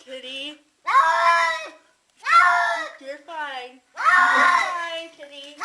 Kitty. You're fine. You're fine, Kitty.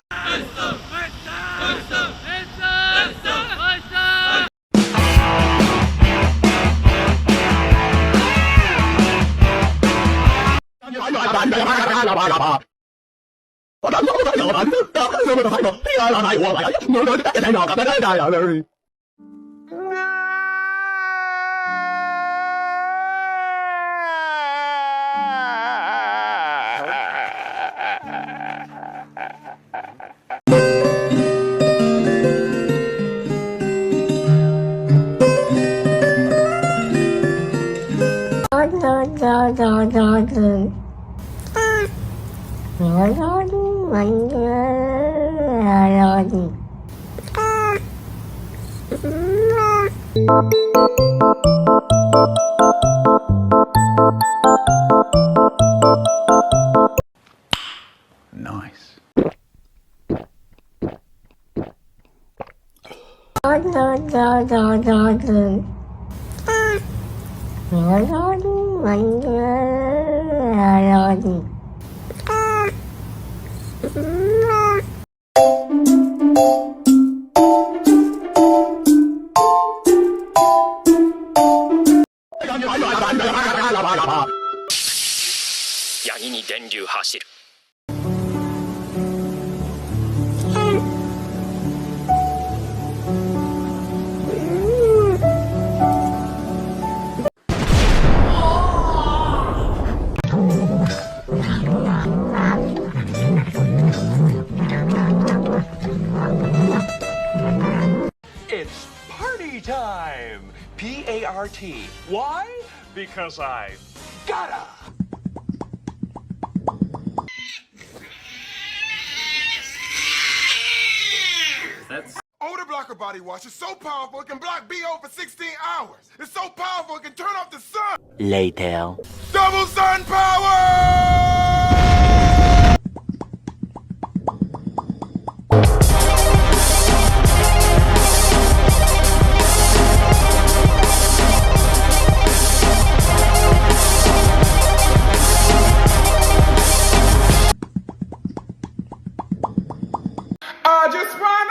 Nice. It's party time! P-A-R-T. Why? Because I gotta! Odor blocker body wash is so powerful it can block BO for 16 hours. It's so powerful it can turn off the sun. Later. Double sun power! I just want